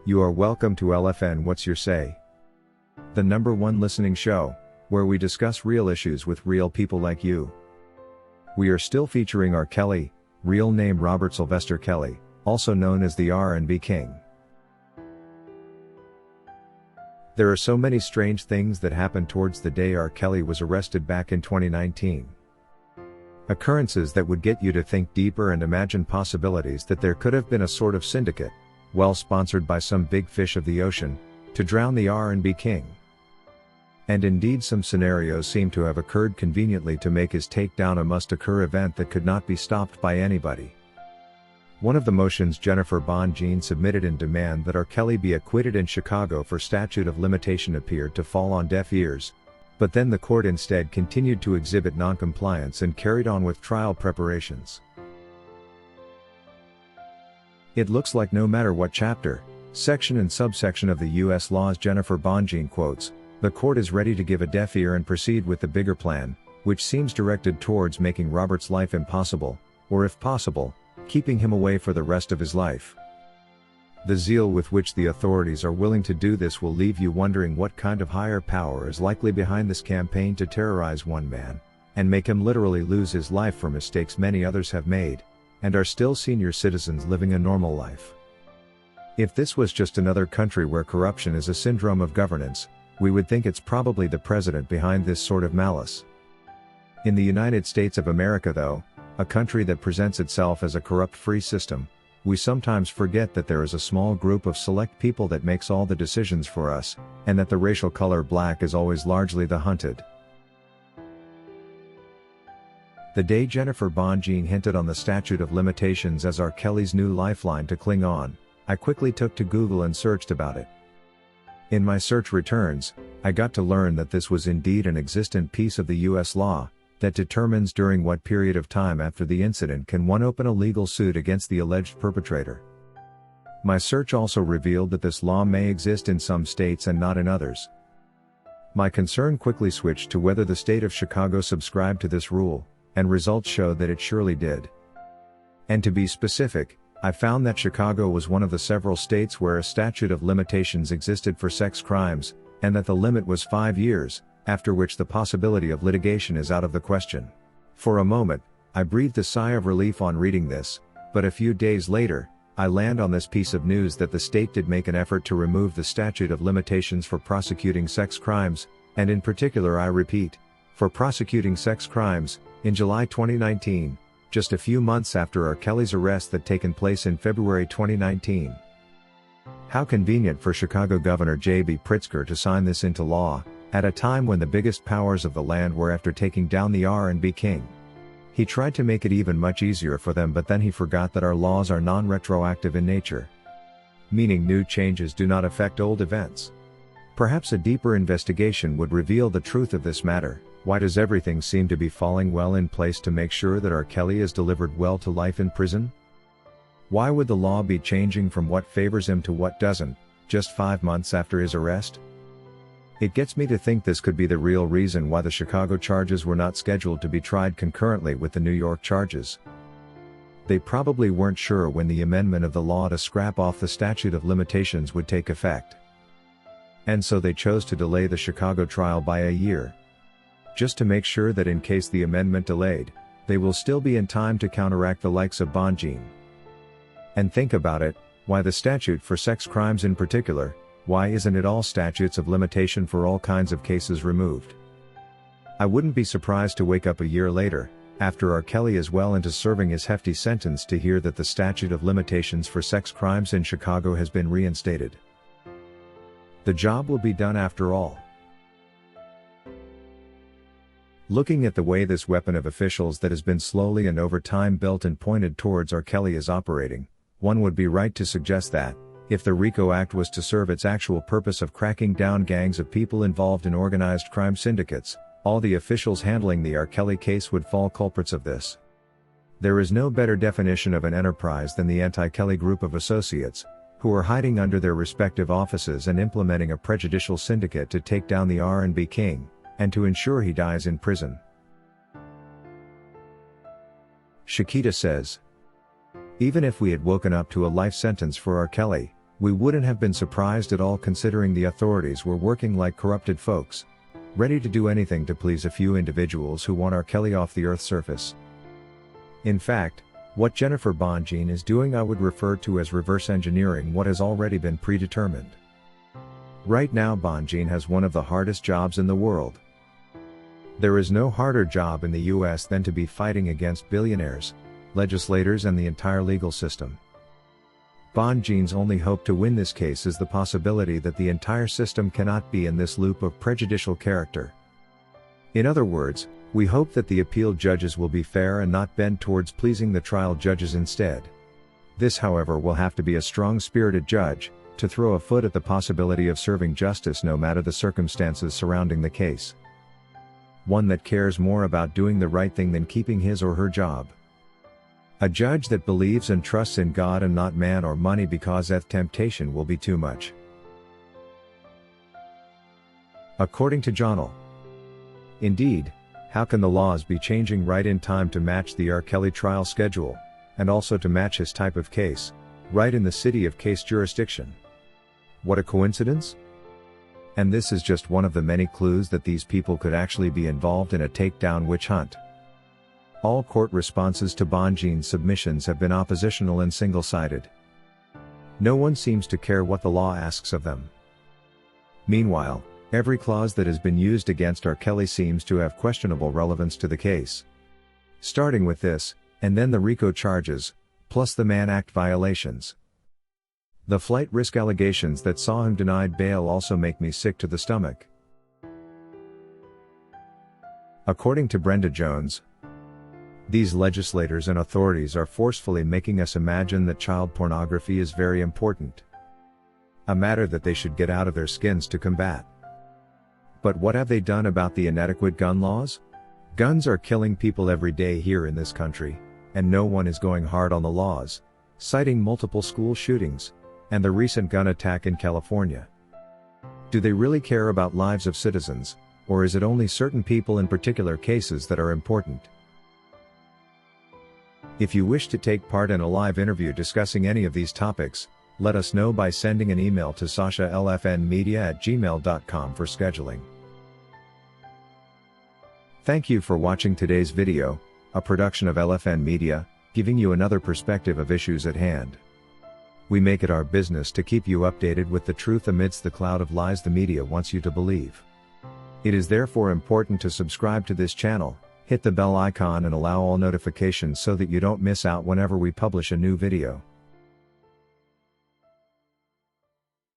You are welcome to LFN What's Your Say? The #1 listening show, where we discuss real issues with real people like you. We are still featuring R. Kelly, real name Robert Sylvester Kelly, also known as the R&B King. There are so many strange things that happened towards the day R. Kelly was arrested back in 2019. Occurrences that would get you to think deeper and imagine possibilities that there could have been a sort of syndicate, well sponsored by some big fish of the ocean, to drown the R&B King. And indeed some scenarios seem to have occurred conveniently to make his takedown a must-occur event that could not be stopped by anybody. One of the motions Jennifer Bongine submitted in demand that R. Kelly be acquitted in Chicago for statute of limitation appeared to fall on deaf ears, but then the court instead continued to exhibit noncompliance and carried on with trial preparations. It looks like no matter what chapter, section and subsection of the U.S. laws Jennifer Bongine quotes, the court is ready to give a deaf ear and proceed with the bigger plan, which seems directed towards making Robert's life impossible, or if possible, keeping him away for the rest of his life. The zeal with which the authorities are willing to do this will leave you wondering what kind of higher power is likely behind this campaign to terrorize one man, and make him literally lose his life for mistakes many others have made, and are still senior citizens living a normal life. If this was just another country where corruption is a syndrome of governance, we would think it's probably the president behind this sort of malice. In the United States of America though, a country that presents itself as a corrupt-free system, we sometimes forget that there is a small group of select people that makes all the decisions for us, and that the racial color black is always largely the hunted. The day Jennifer Bongine hinted on the statute of limitations as R. Kelly's new lifeline to cling on, I quickly took to Google and searched about it. In my search returns, I got to learn that this was indeed an existent piece of the U.S. law, that determines during what period of time after the incident can one open a legal suit against the alleged perpetrator. My search also revealed that this law may exist in some states and not in others. My concern quickly switched to whether the state of Chicago subscribed to this rule, and results showed that it surely did. And to be specific, I found that Chicago was one of the several states where a statute of limitations existed for sex crimes, and that the limit was 5 years, after which the possibility of litigation is out of the question. For a moment, I breathed a sigh of relief on reading this, but a few days later, I land on this piece of news that the state did make an effort to remove the statute of limitations for prosecuting sex crimes, and in particular I repeat, for prosecuting sex crimes, in July 2019, just a few months after R. Kelly's arrest that taken place in February 2019. How convenient for Chicago Governor J.B. Pritzker to sign this into law, at a time when the biggest powers of the land were after taking down the R&B King. He tried to make it even much easier for them, but then he forgot that our laws are non-retroactive in nature. Meaning new changes do not affect old events. Perhaps a deeper investigation would reveal the truth of this matter. Why does everything seem to be falling well in place to make sure that R. Kelly is delivered well to life in prison? Why would the law be changing from what favors him to what doesn't, just 5 months after his arrest? It gets me to think this could be the real reason why the Chicago charges were not scheduled to be tried concurrently with the New York charges. They probably weren't sure when the amendment of the law to scrap off the statute of limitations would take effect. And so they chose to delay the Chicago trial by a year. Just to make sure that in case the amendment delayed, they will still be in time to counteract the likes of Bongine. And think about it, why the statute for sex crimes in particular? Why isn't it all statutes of limitation for all kinds of cases removed? I wouldn't be surprised to wake up a year later, after R. Kelly is well into serving his hefty sentence, to hear that the statute of limitations for sex crimes in Chicago has been reinstated. The job will be done after all. Looking at the way this weapon of officials that has been slowly and over time built and pointed towards R. Kelly is operating, one would be right to suggest that, if the RICO Act was to serve its actual purpose of cracking down gangs of people involved in organized crime syndicates, all the officials handling the R. Kelly case would fall culprits of this. There is no better definition of an enterprise than the anti-Kelly group of associates, who are hiding under their respective offices and implementing a prejudicial syndicate to take down the R&B King, and to ensure he dies in prison. Shakita says, even if we had woken up to a life sentence for R. Kelly, We wouldn't have been surprised at all considering the authorities were working like corrupted folks, ready to do anything to please a few individuals who want R. Kelly off the earth's surface. In fact, what Jennifer Bonjean is doing I would refer to as reverse engineering what has already been predetermined. Right now Bonjean has one of the hardest jobs in the world. There is no harder job in the US than to be fighting against billionaires, legislators and the entire legal system. Bonjean's only hope to win this case is the possibility that the entire system cannot be in this loop of prejudicial character. In other words, we hope that the appeal judges will be fair and not bend towards pleasing the trial judges instead. This however will have to be a strong-spirited judge, to throw a foot at the possibility of serving justice no matter the circumstances surrounding the case. One that cares more about doing the right thing than keeping his or her job. A judge that believes and trusts in God and not man or money because temptation will be too much. According to Journal. Indeed, how can the laws be changing right in time to match the R. Kelly trial schedule, and also to match his type of case, right in the city of case jurisdiction? What a coincidence? And this is just one of the many clues that these people could actually be involved in a takedown witch hunt. All court responses to Bonjean's submissions have been oppositional and single-sided. No one seems to care what the law asks of them. Meanwhile, every clause that has been used against R. Kelly seems to have questionable relevance to the case. Starting with this, and then the RICO charges, plus the Mann Act violations. The flight risk allegations that saw him denied bail also make me sick to the stomach. According to Brenda Jones, these legislators and authorities are forcefully making us imagine that child pornography is very important. A matter that they should get out of their skins to combat. But what have they done about the inadequate gun laws? Guns are killing people every day here in this country, and no one is going hard on the laws, citing multiple school shootings, and the recent gun attack in California. Do they really care about lives of citizens, or is it only certain people in particular cases that are important? If you wish to take part in a live interview discussing any of these topics, let us know by sending an email to sashalfnmedia@gmail.com for scheduling. Thank you for watching today's video, a production of LFN Media, giving you another perspective of issues at hand. We make it our business to keep you updated with the truth amidst the cloud of lies the media wants you to believe. It is therefore important to subscribe to this channel, hit the bell icon and allow all notifications so that you don't miss out whenever we publish a new video.